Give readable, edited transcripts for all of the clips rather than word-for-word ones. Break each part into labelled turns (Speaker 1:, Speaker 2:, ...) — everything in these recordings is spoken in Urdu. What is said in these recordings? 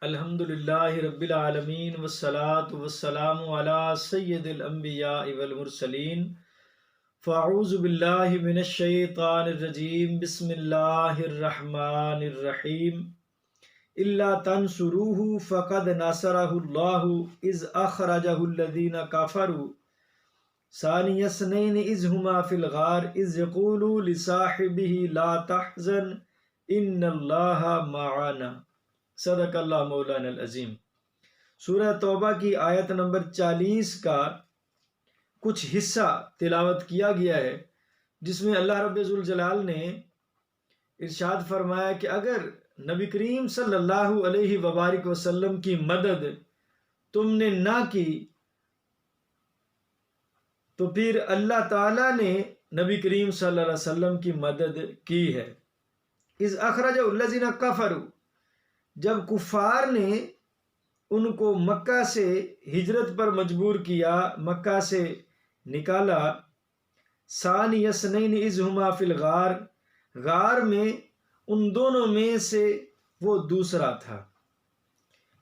Speaker 1: الحمدللہ رب العالمین والصلاة والسلام علی سید الانبیاء والمرسلین فاعوذ باللہ من الشیطان الرجیم بسم اللہ الرحمن الرحیم الا تنصروه فقد نصرہ اللہ اذ اخرجہ الذین کفروا ثانی اثنین اذ ہما فی الغار اذ یقول لصاحبہ لا تحزن ان اللہ معنا۔ صدق اللہ مولانا العظیم۔ سورہ توبہ کی آیت نمبر 40 کا کچھ حصہ تلاوت کیا گیا ہے، جس میں اللہ رب ذوالجلال نے ارشاد فرمایا کہ اگر نبی کریم صلی اللہ علیہ وبارک وسلم کی مدد تم نے نہ کی تو پھر اللہ تعالیٰ نے نبی کریم صلی اللہ علیہ وسلم کی مدد کی ہے۔ اذ اخرج الذین کفروا، جب کفار نے ان کو مکہ سے ہجرت پر مجبور کیا، مکہ سے نکالا، ثانی اثنین اذ ہما فی الغار، غار میں ان دونوں میں سے وہ دوسرا تھا۔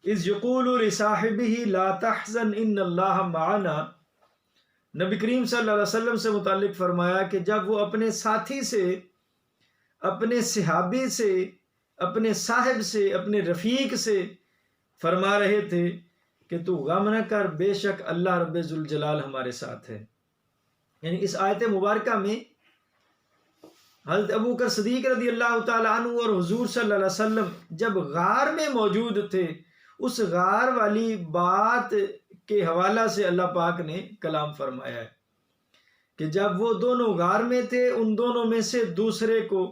Speaker 1: اذ یقول لصاحبہ لا تحزن ان اللہ معنا، نبی کریم صلی اللہ علیہ وسلم سے متعلق فرمایا کہ جب وہ اپنے ساتھی سے، اپنے صحابی سے، اپنے صاحب سے، اپنے رفیق سے فرما رہے تھے کہ تو غم نہ کر، بے شک اللہ رب ذوالجلال ہمارے ساتھ ہے۔ یعنی اس آیت مبارکہ میں حضرت ابوبکر صدیق رضی اللہ تعالیٰ عنہ اور حضور صلی اللہ علیہ وسلم جب غار میں موجود تھے، اس غار والی بات کے حوالہ سے اللہ پاک نے کلام فرمایا ہے کہ جب وہ دونوں غار میں تھے، ان دونوں میں سے دوسرے کو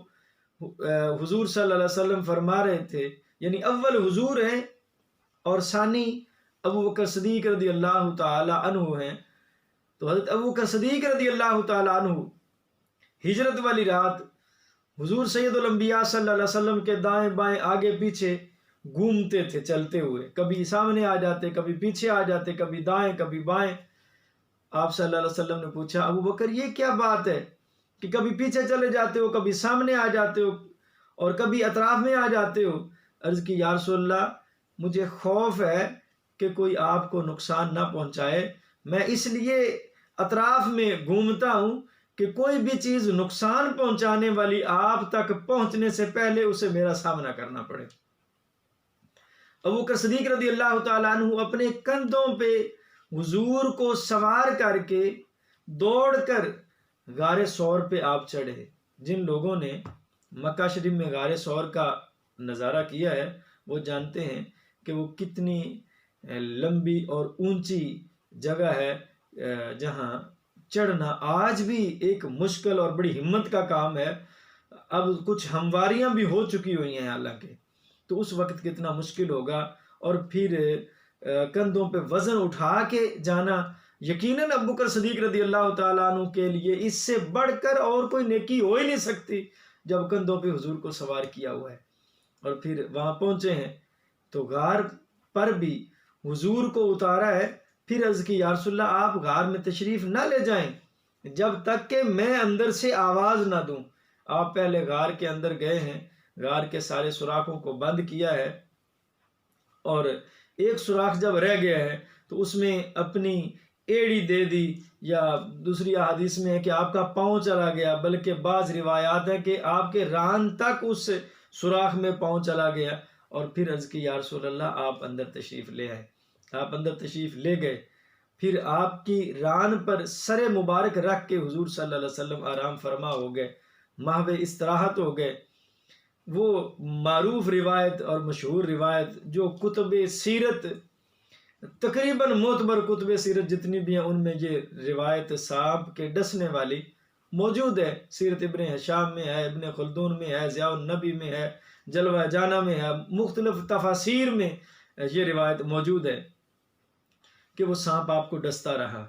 Speaker 1: حضور صلی اللہ علیہ وسلم فرما رہے تھے، یعنی اول حضور ہیں اور ثانی ابوبکر صدیق رضی اللہ تعالی عنہ ہیں۔ تو حضرت ابوبکر صدیق رضی اللہ تعالی عنہ ہجرت والی رات حضور سید الانبیاء صلی اللہ علیہ وسلم کے دائیں بائیں آگے پیچھے گھومتے تھے چلتے ہوئے، کبھی سامنے آ جاتے، کبھی پیچھے آ جاتے، کبھی دائیں کبھی بائیں۔ آپ صلی اللہ علیہ وسلم نے پوچھا ابوبکر یہ کیا بات ہے کہ کبھی پیچھے چلے جاتے ہو، کبھی سامنے آ جاتے ہو اور کبھی اطراف میں آ جاتے ہو؟ عرض کی یا رسول اللہ، مجھے خوف ہے کہ کوئی آپ کو نقصان نہ پہنچائے، میں اس لیے اطراف میں گھومتا ہوں کہ کوئی بھی چیز نقصان پہنچانے والی آپ تک پہنچنے سے پہلے اسے میرا سامنا کرنا پڑے۔ ابوبکر صدیق رضی اللہ تعالیٰ عنہ اپنے کندھوں پہ حضور کو سوار کر کے دوڑ کر غار ثور پہ آپ چڑھے۔ جن لوگوں نے مکہ شریف میں غار ثور کا نظارہ کیا ہے وہ جانتے ہیں کہ وہ کتنی لمبی اور اونچی جگہ ہے، جہاں چڑھنا آج بھی ایک مشکل اور بڑی ہمت کا کام ہے۔ اب کچھ ہمواریاں بھی ہو چکی ہوئی ہیں حالانکہ، تو اس وقت کتنا مشکل ہوگا، اور پھر کندھوں پہ وزن اٹھا کے جانا یقیناً ابوبکر صدیق رضی اللہ تعالیٰ عنہ کے لیے اس سے بڑھ کر اور کوئی نیکی ہو ہی نہیں سکتی جب کندھوں پہ حضور کو سوار کیا ہوا ہے۔ اور پھر وہاں پہنچے ہیں تو غار پر بھی حضور کو اتارا ہے، پھر عرض کی یا رسول اللہ آپ غار میں تشریف نہ لے جائیں جب تک کہ میں اندر سے آواز نہ دوں۔ آپ پہلے غار کے اندر گئے ہیں، غار کے سارے سوراخوں کو بند کیا ہے، اور ایک سوراخ جب رہ گیا ہے تو اس میں اپنی ایڑی دے دی، یا دوسری احادیث میں ہے کہ آپ کا پاؤں چلا گیا، بلکہ بعض روایات ہیں کہ آپ کے ران تک اس سوراخ میں پاؤں چلا گیا، اور پھر عرض کی یا رسول اللہ آپ اندر تشریف لے آئے۔ آپ اندر تشریف لے گئے، پھر آپ کی ران پر سر مبارک رکھ کے حضور صلی اللہ علیہ وسلم آرام فرما ہو گئے، محو استراحت ہو گئے۔ وہ معروف روایت اور مشہور روایت جو کتب سیرت، تقریباً معتبر کتب سیرت جتنی بھی ہیں ان میں یہ روایت سانپ کے ڈسنے والی موجود ہے۔ سیرت ابن ہشام میں ہے، ابن خلدون میں ہے، ضیاء النبی میں ہے، جلوہ جانا میں ہے، مختلف تفاسیر میں یہ روایت موجود ہے کہ وہ سانپ آپ کو ڈستا رہا۔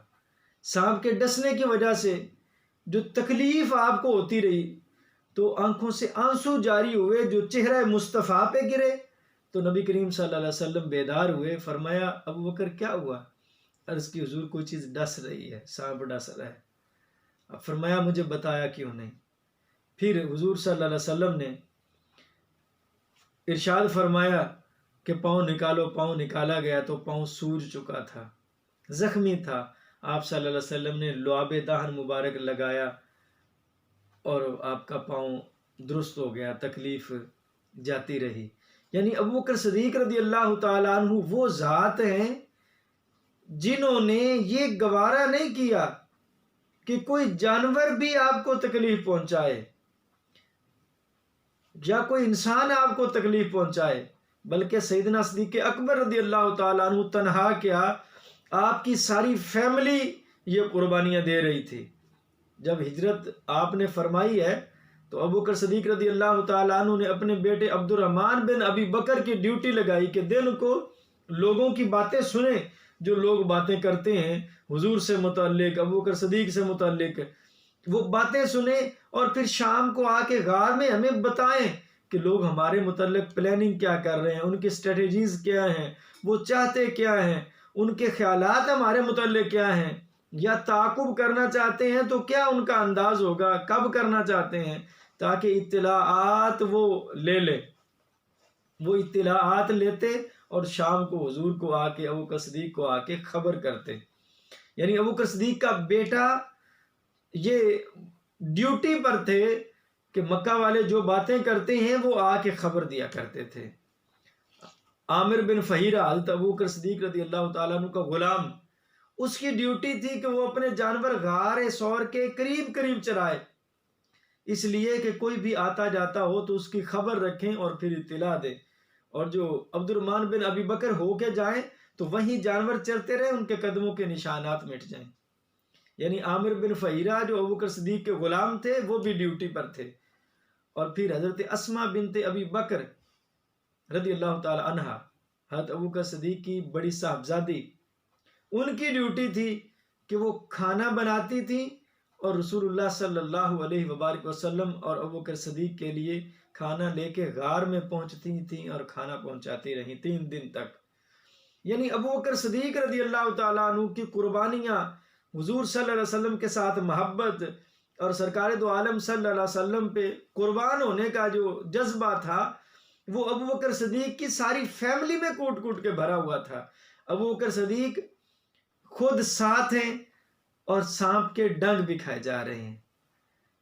Speaker 1: سانپ کے ڈسنے کی وجہ سے جو تکلیف آپ کو ہوتی رہی تو آنکھوں سے آنسو جاری ہوئے جو چہرہ مصطفیٰ پہ گرے، تو نبی کریم صلی اللہ علیہ وسلم بیدار ہوئے، فرمایا ابوبکر کیا ہوا؟ عرض کی حضور کوئی چیز ڈس رہی ہے، سانپ ڈس رہا ہے۔ اب فرمایا مجھے بتایا کیوں نہیں؟ پھر حضور صلی اللہ علیہ وسلم نے ارشاد فرمایا کہ پاؤں نکالو، پاؤں نکالا گیا تو پاؤں سوج چکا تھا، زخمی تھا. آپ صلی اللہ علیہ وسلم نے لعاب دہن مبارک لگایا اور آپ کا پاؤں درست ہو گیا، تکلیف جاتی رہی. یعنی ابو بکر صدیق رضی اللہ تعالیٰ عنہ وہ ذات ہیں جنہوں نے یہ گوارا نہیں کیا کہ کوئی جانور بھی آپ کو تکلیف پہنچائے یا کوئی انسان آپ کو تکلیف پہنچائے، بلکہ سیدنا صدیق اکبر رضی اللہ تعالیٰ عنہ تنہا کیا، آپ کی ساری فیملی یہ قربانیاں دے رہی تھی. جب ہجرت آپ نے فرمائی ہے تو ابو بکر صدیق رضی اللہ تعالیٰ عنہ نے اپنے بیٹے عبد الرحمن بن ابی بکر کی ڈیوٹی لگائی کہ دن کو لوگوں کی باتیں سنیں، جو لوگ باتیں کرتے ہیں حضور سے متعلق، ابو بکر صدیق سے متعلق، وہ باتیں سنیں اور پھر شام کو آ کے غار میں ہمیں بتائیں کہ لوگ ہمارے متعلق پلاننگ کیا کر رہے ہیں، ان کی اسٹریٹجیز کیا ہیں، وہ چاہتے کیا ہیں، ان کے خیالات ہمارے متعلق کیا ہیں، یا تعاقب کرنا چاہتے ہیں تو کیا ان کا انداز ہوگا، کب کرنا چاہتے ہیں، تاکہ اطلاعات وہ لے لے. وہ اطلاعات لیتے اور شام کو حضور کو آ کے، ابو بکر صدیق کو آ کے خبر کرتے. یعنی ابو بکر صدیق کا بیٹا یہ ڈیوٹی پر تھے کہ مکہ والے جو باتیں کرتے ہیں وہ آ کے خبر دیا کرتے تھے. عامر بن فہیرہ حضرت ابو بکر صدیق رضی اللہ تعالیٰ عنہ کا غلام، اس کی ڈیوٹی تھی کہ وہ اپنے جانور غار ثور کے قریب قریب چرائے، اس لیے کہ کوئی بھی آتا جاتا ہو تو اس کی خبر رکھیں اور پھر اطلاع دیں، اور جو عبد الرحمن بن ابی بکر ہو کے جائیں تو وہیں جانور چرتے رہیں، ان کے قدموں کے نشانات مٹ جائیں. یعنی عامر بن فہیرہ جو ابو بکر صدیق کے غلام تھے وہ بھی ڈیوٹی پر تھے. اور پھر حضرت اسماء بنت ابی بکر رضی اللہ تعالی عنہا، حضرت ابو بکر صدیق کی بڑی صاحبزادی، ان کی ڈیوٹی تھی کہ وہ کھانا بناتی تھی اور رسول اللہ صلی اللہ علیہ وبارک وسلم اور ابو بکر صدیق کے لیے کھانا لے کے غار میں پہنچتی تھیں اور کھانا پہنچاتی رہیں 3 دن تک. یعنی ابو بکر صدیق رضی اللہ تعالیٰ عنہ کی قربانیاں، حضور صلی اللہ علیہ وسلم کے ساتھ محبت اور سرکار دو عالم صلی اللہ علیہ وسلم پہ قربان ہونے کا جو جذبہ تھا وہ ابو بکر صدیق کی ساری فیملی میں کوٹ کوٹ کے بھرا ہوا تھا. ابو بکر صدیق خود ساتھ ہیں اور سانپ کے ڈنگ بھی کھائے جا رہے ہیں.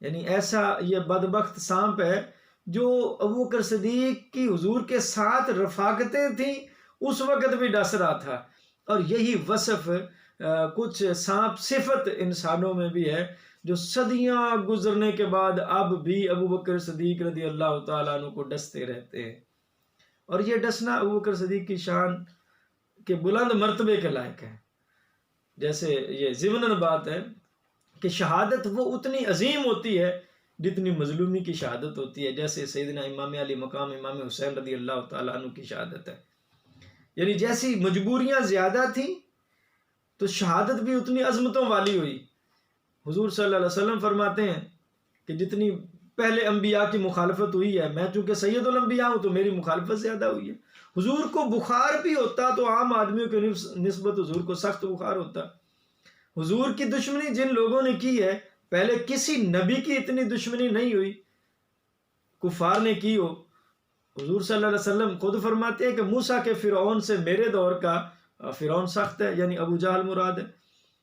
Speaker 1: یعنی ایسا یہ بدبخت سانپ ہے جو ابو بکر صدیق کی حضور کے ساتھ رفاقتیں تھیں اس وقت بھی ڈس رہا تھا. اور یہی وصف کچھ سانپ صفت انسانوں میں بھی ہے جو صدیاں گزرنے کے بعد اب بھی ابو بکر صدیق رضی اللہ تعالیٰ عنہ کو ڈستے رہتے ہیں. اور یہ ڈسنا ابو بکر صدیق کی شان کے بلند مرتبے کے لائق ہے. جیسے یہ ضمناً بات ہے کہ شہادت وہ اتنی عظیم ہوتی ہے جتنی مظلومی کی شہادت ہوتی ہے، جیسے سیدنا امام علی مقام امام حسین رضی اللہ تعالیٰ عنہ کی شہادت ہے. یعنی جیسی مجبوریاں زیادہ تھیں تو شہادت بھی اتنی عظمتوں والی ہوئی. حضور صلی اللہ علیہ وسلم فرماتے ہیں کہ جتنی پہلے انبیاء کی مخالفت ہوئی ہے، میں چونکہ سید الانبیاء ہوں تو میری مخالفت زیادہ ہوئی ہے. حضور کو بخار بھی ہوتا تو عام آدمیوں کے نسبت حضور کو سخت بخار ہوتا. حضور کی دشمنی جن لوگوں نے کی ہے پہلے کسی نبی کی اتنی دشمنی نہیں ہوئی، کفار نے کی ہو. حضور صلی اللہ علیہ وسلم خود فرماتے ہیں کہ موسیٰ کے فرعون سے میرے دور کا فرعون سخت ہے، یعنی ابو جہل مراد ہے.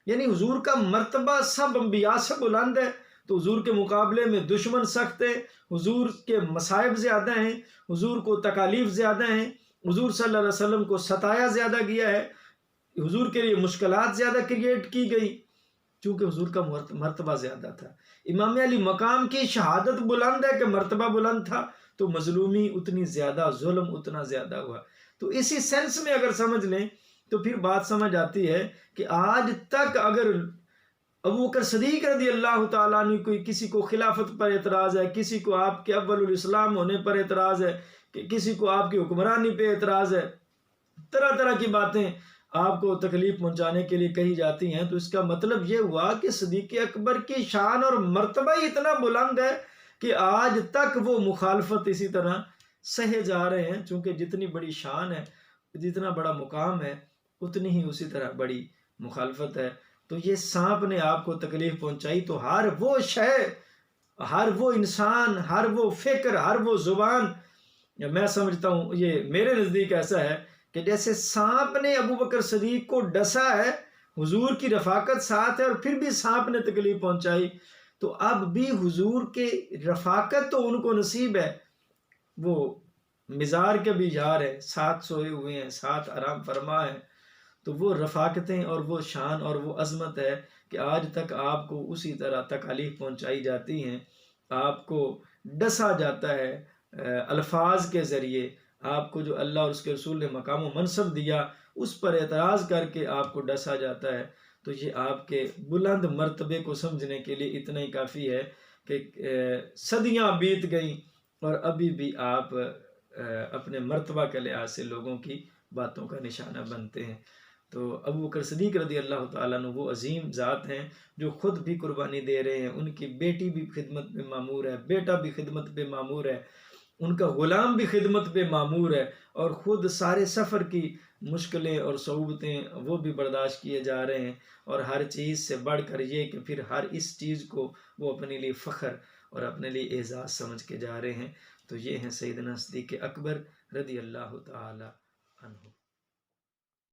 Speaker 1: یعنی حضور کا مرتبہ سب انبیاء سے بلند ہے تو حضور کے مقابلے میں دشمن سخت ہے، حضور کے مصائب زیادہ ہیں، حضور کو تکالیف زیادہ ہیں، حضور صلی اللہ علیہ وسلم کو ستایا زیادہ گیا ہے، حضور کے لیے مشکلات زیادہ کریٹ کی گئی چونکہ حضور کا مرتبہ زیادہ تھا. امام علی مقام کی شہادت بلند ہے کہ مرتبہ بلند تھا تو مظلومی اتنی زیادہ، ظلم اتنا زیادہ ہوا. تو اسی سینس میں اگر سمجھ لیں تو پھر بات سمجھ آتی ہے کہ آج تک اگر ابو بکر صدیق رضی اللہ تعالیٰ عنہ کوئی کسی کو خلافت پر اعتراض ہے، کسی کو آپ کے اول الاسلام ہونے پر اعتراض ہے، کہ کسی کو آپ کی حکمرانی پہ اعتراض ہے، طرح طرح کی باتیں آپ کو تکلیف پہنچانے کے لیے کہی جاتی ہیں، تو اس کا مطلب یہ ہوا کہ صدیق اکبر کی شان اور مرتبہ ہی اتنا بلند ہے کہ آج تک وہ مخالفت اسی طرح سہے جا رہے ہیں. چونکہ جتنی بڑی شان ہے، جتنا بڑا مقام ہے، اتنی ہی اسی طرح بڑی مخالفت ہے. تو یہ سانپ نے آپ کو تکلیف پہنچائی تو ہر وہ شے، ہر وہ انسان، ہر وہ فکر، ہر وہ زبان یا میں سمجھتا ہوں یہ میرے نزدیک ایسا ہے کہ جیسے سانپ نے ابو بکر صدیق کو ڈسا ہے، حضور کی رفاقت ساتھ ہے اور پھر بھی سانپ نے تکلیف پہنچائی، تو اب بھی حضور کے رفاقت تو ان کو نصیب ہے، وہ مزار کے بھی یار ہے، ساتھ سوئے ہوئے ہیں، ساتھ آرام فرما ہے، تو وہ رفاقتیں اور وہ شان اور وہ عظمت ہے کہ آج تک آپ کو اسی طرح تکالیف پہنچائی جاتی ہیں، آپ کو ڈسا جاتا ہے الفاظ کے ذریعے، آپ کو جو اللہ اور اس کے رسول نے مقام و منصب دیا اس پر اعتراض کر کے آپ کو ڈسا جاتا ہے، تو یہ آپ کے بلند مرتبے کو سمجھنے کے لیے اتنا ہی کافی ہے کہ صدیاں بیت گئیں اور ابھی بھی آپ اپنے مرتبہ کے لحاظ سے لوگوں کی باتوں کا نشانہ بنتے ہیں۔ تو ابو بکر صدیق رضی اللہ تعالیٰ عنہ وہ عظیم ذات ہیں جو خود بھی قربانی دے رہے ہیں، ان کی بیٹی بھی خدمت پہ معمور ہے، بیٹا بھی خدمت پہ معمور ہے، ان کا غلام بھی خدمت پہ معمور ہے، اور خود سارے سفر کی مشکلیں اور صعوبتیں وہ بھی برداشت کیے جا رہے ہیں، اور ہر چیز سے بڑھ کر یہ کہ پھر ہر اس چیز کو وہ اپنے لیے فخر اور اپنے لیے اعزاز سمجھ کے جا رہے ہیں۔ تو یہ ہیں سیدنا صدیق اکبر رضی اللہ تعالی عنہ۔